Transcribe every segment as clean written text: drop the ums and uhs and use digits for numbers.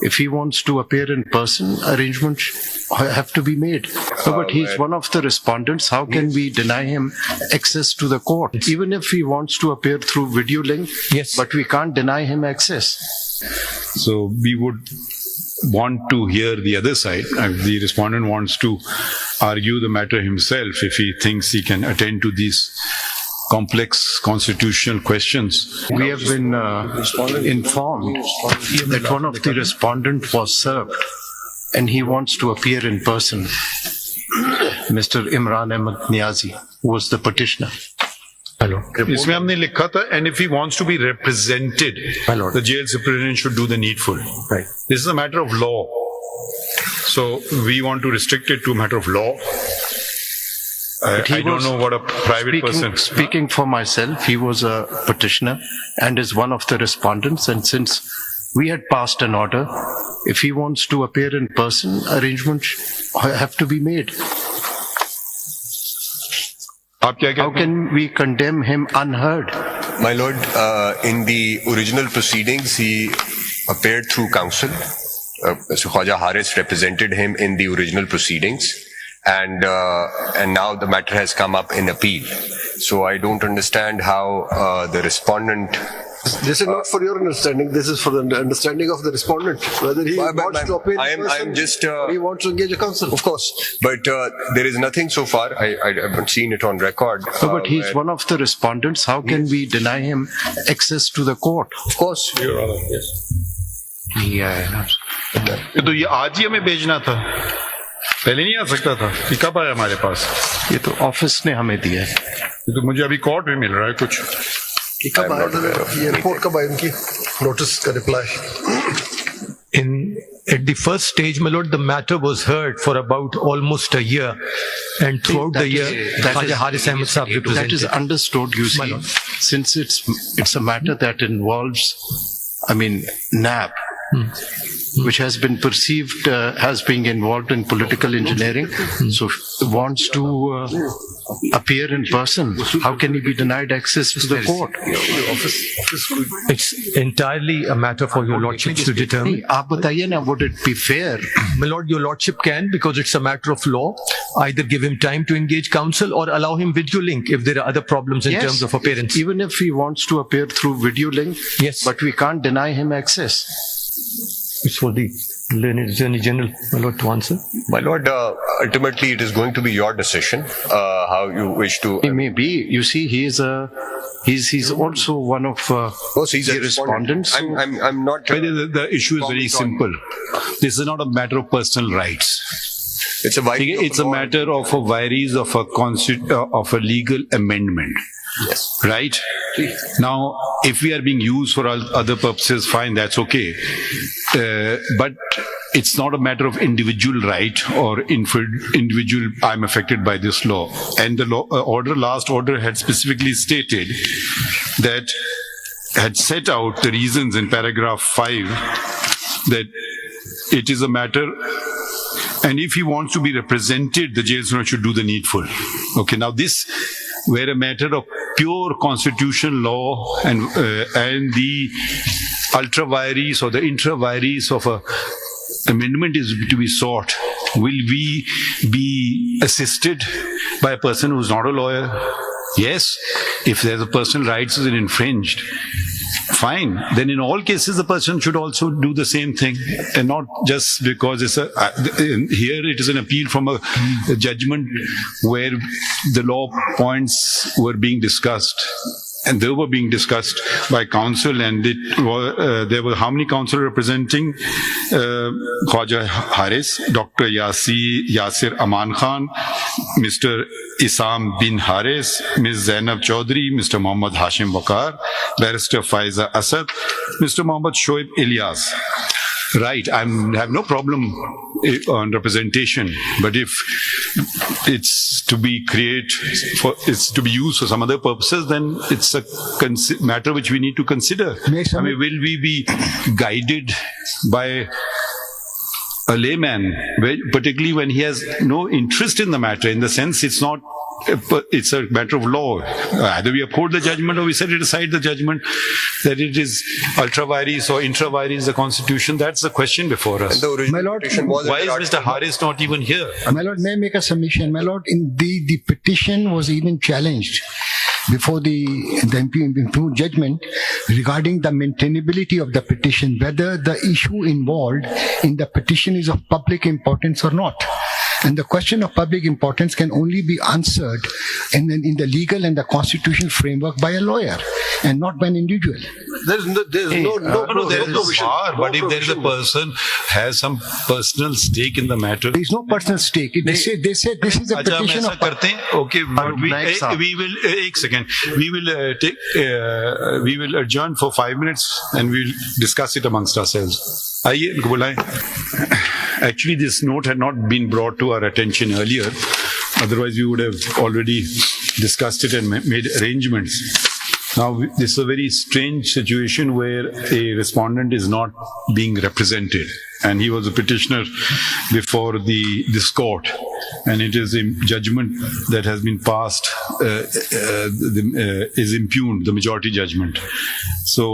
If he wants to appear in person, arrangements have to be made. No, but he's one of the respondents. How can we deny him access to the court? Even if he wants to appear through video link, Yes. but we can't deny him access. So we would want to hear the other side. If the respondent wants to argue the matter himself, if he thinks he can attend to these complex constitutional questions. We have been informed that one of the respondents was served and he wants to appear in person. Mr. Imran Ahmed Niazi, who was the petitioner. Hello. इसमें हमने लिखा था, and if he wants to be represented, My lord. the jail superintendent should do the needful. Right. This is a matter of law. So we want to restrict it to a matter of law. I don't was know what a private person. Speaking for myself, he was a petitioner and is one of the respondents. And since we had passed an order, if he wants to appear in person, arrangements have to be made. आप क्या How कहते हैं? can we condemn him unheard? My lord, in the original proceedings, he appeared through counsel. Mr. Khwaja Haris represented him in the original proceedings, and now the matter has come up in appeal. So I don't understand how the respondent. This is not for your understanding. This is for the understanding of the respondent. Whether he wants to appear in person, I'm just. or he wants to engage a counsel. Of course, but there is nothing so far. I haven't seen it on record. No, but he's one of the respondents. How can we deny him access to the court? Of course. Your Honor, yes. Yeah. तो ये आज ही हमें भेजना था, पहले नहीं आ सकता था? ये कब आया हमारे पास? ये तो ऑफिस ने हमें दिया है. ये तो मुझे अभी कोर्ट में मिल रहा है कुछ. कि कब आया था ये रिपोर्ट कब आई उनकी नोटिस का reply At the first stage, my lord, the matter was heard for about almost a year, and throughout the year, Khwaja Haris Ahmed Sahab represented. That is understood, you see, lord. since it's a matter that involves, NAB, which has been perceived as being involved in political engineering, so wants to appear in person. How can he be denied access to the court? It's entirely a matter for your lordships to determine. नहीं, आप बताइए ना, would it be fair? My lord, your lordship can, because it's a matter of law, either give him time to engage counsel or allow him video link if there are other problems in Yes, terms of appearance. even if he wants to appear through video link, Yes. but we can't deny him access. It's for the learned Attorney General, my lord, to answer. My lord, ultimately it is going to be your decision how you wish to. He may be. You see, he's also one of He's the a respondents. I'm not. The issue is very simple. This is not a matter of personal rights. It's a violation of It's a law. matter of a varies of a legal amendment. Yes. Right? Now, if we are being used for other purposes, fine, that's okay. But it's not a matter of individual right or individual, I'm affected by this law. And the last order had specifically stated that, had set out the reasons in paragraph 5 that it is a matter, and if he wants to be represented, the jail superintendent should do the needful. Okay, now this, where a matter of pure constitutional law and the ultra vires or the intra vires of a amendment is to be sought, will we be assisted by a person who's not a lawyer? Yes, if there's a personal rights is infringed, fine. Then in all cases, the person should also do the same thing, and not just because it's here it is an appeal from a judgment where the law points were being discussed. And they were being discussed by counsel, and there were how many counsel representing Khwaja Haris, Dr. Yasir Aman Khan, Mr. Isam bin Haris, Ms. Zainab Chaudhry, Mr. Muhammad Hashim Bakar, Barrister Faiza Asad, Mr. Muhammad Shoaib Ilyas. Right, I have no problem on representation, but if it's to be it's to be used for some other purposes, then it's a matter which we need to consider. Will we be guided by a layman, particularly when he has no interest in the matter, in the sense it's not it's a matter of law. Either we uphold the judgment or we set it aside the judgment that it is ultra vires or intra vires the constitution. That's the question before us. The original My lord, petition was Why is under Mr. Harris not even here? My lord, may I make a submission? My lord, in the petition was even challenged before the improved judgment regarding the maintainability of the petition, whether the issue involved in the petition is of public importance or not. And the question of public importance can only be answered in the legal and the constitutional framework by a lawyer and not by an individual. There's no There is provision. bar, but No if there is a provision. person has some personal stake in the matter. There is no personal stake. They say this is a अच्छा हम petition ऐसा of करते हैं okay but we will एक second we will adjourn for 5 minutes and we'll discuss it amongst ourselves. आइए इनको बुलाएं. Actually this note had not been brought to our attention earlier, otherwise we would have already discussed it and made arrangements. Now this is a very strange situation where a respondent is not being represented, and he was a petitioner before this court, and it is a judgment that has been passed is impugned, the majority judgment. So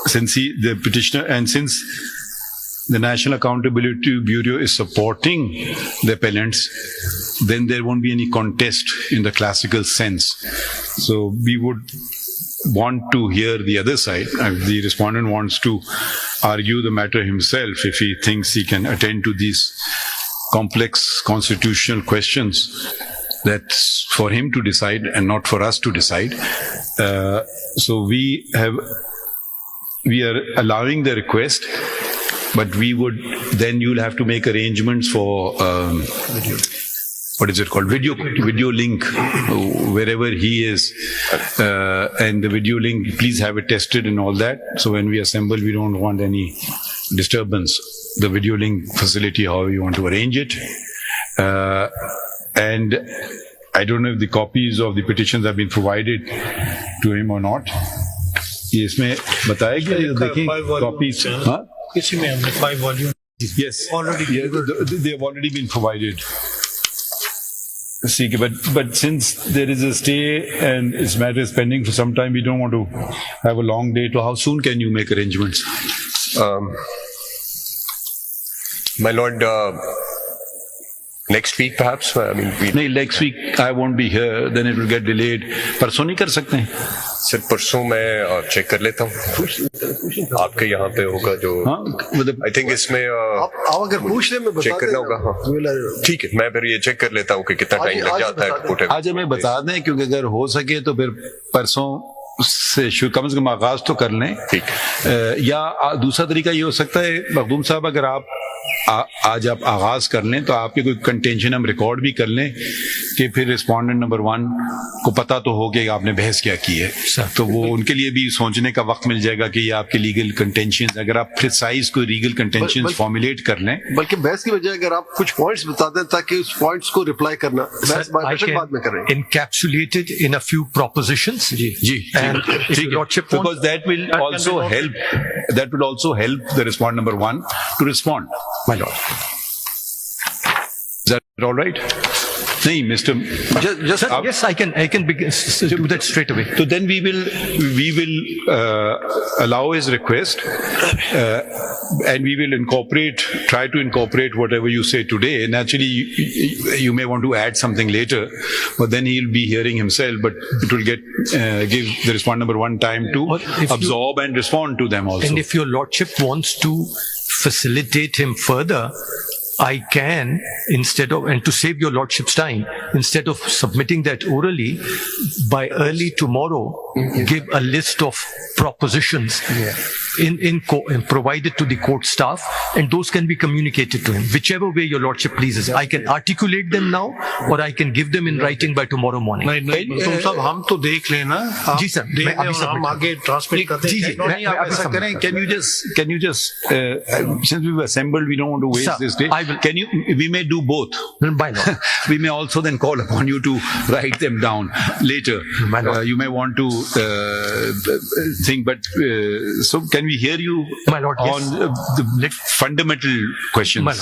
since the petitioner, and since the National Accountability Bureau is supporting the appellants, then there won't be any contest in the classical sense. So we would want to hear the other side. If the respondent wants to argue the matter himself, if he thinks he can attend to these complex constitutional questions, that's for him to decide and not for us to decide. So we are allowing the request, but we would, then you'll have to make arrangements for what is it called? Video link, wherever he is. And the video link, please have it tested and all that. So when we assemble, we don't want any disturbance. The video link facility, however you want to arrange it. And I don't know if the copies of the petitions have been provided to him or not. इसमें बताया गया, देखिए copies. हाँ? इसी में हमने 5 volume. Yes, they have already been provided. See, but since there is a stay and this matter is pending for some time, we don't want to have a long day. So how soon can you make arrangements? My lord, next week perhaps. I mean, No, next week I won't be here. Then it will get delayed. परसों नहीं कर सकते हैं? Sir परसों मैं check कर लेता हूँ. आपके यहाँ पे होगा जो. हाँ, मतलब आई थिंक इसमें आप अगर पूछ ले मैं बता चेक करना होगा. हाँ, ठीक है, मैं फिर ये चेक कर लेता हूँ कि कितना टाइम लग जाता है. आज हमें बता दें, क्योंकि अगर हो सके तो फिर परसों से कम से कम आगाज तो कर लें. ठीक. या दूसरा तरीका ये हो सकता है मखदूम साहब, अगर आप आज आप आगाज कर लें तो आपके कोई कंटेंशन हम रिकॉर्ड भी कर लें कि फिर रिस्पोंडेंट नंबर 1 को पता तो हो कि आपने बहस क्या की है, तो वो उनके लिए भी सोचने का वक्त मिल जाएगा कि ये आपके लीगल कंटेंशन, अगर आप प्रिसाइज कोई लीगल कंटेंशन फॉर्मुलेट कर लें. बल्कि बहस की बजाय अगर आप कुछ पॉइंट्स बता दें ताकि उस पॉइंट्स को रिप्लाई करना, बहस बाद में करें. Encapsulated in a few propositions. Ji, And if your lordship wants- because that will also help the respondent number 1 to respond. My lord. Is that all right? नहीं, Mr. Just Yes, I can begin do that straight away. So then we will allow his request, and we will try to incorporate whatever you say today. Naturally, you may want to add something later, but then he'll be hearing himself. But it will give the respondent number 1 time to Or if you- absorb and respond to them also. And if your lordship wants to facilitate him further, I can, and to save your lordship's time, instead of submitting that orally, by early tomorrow, give a list of propositions and provide it to the court staff, and those can be communicated to him, whichever way your lordship pleases. I can articulate them now, or I can give them in writing by tomorrow morning. नहीं तुम सब हम तो देख लेना. जी sir, देख मैं अभी लें और हम submit आगे ट्रांसमिट करते जी, हैं. जी, नहीं, आप ऐसा करें. Can you just since we've assembled, we don't want to waste Sir, this day. I will- we may do both. By law. We may also then call upon you to write them down later. My lord. You may want to think, but so can we hear you My lord, yes. on the fundamental questions? My lord.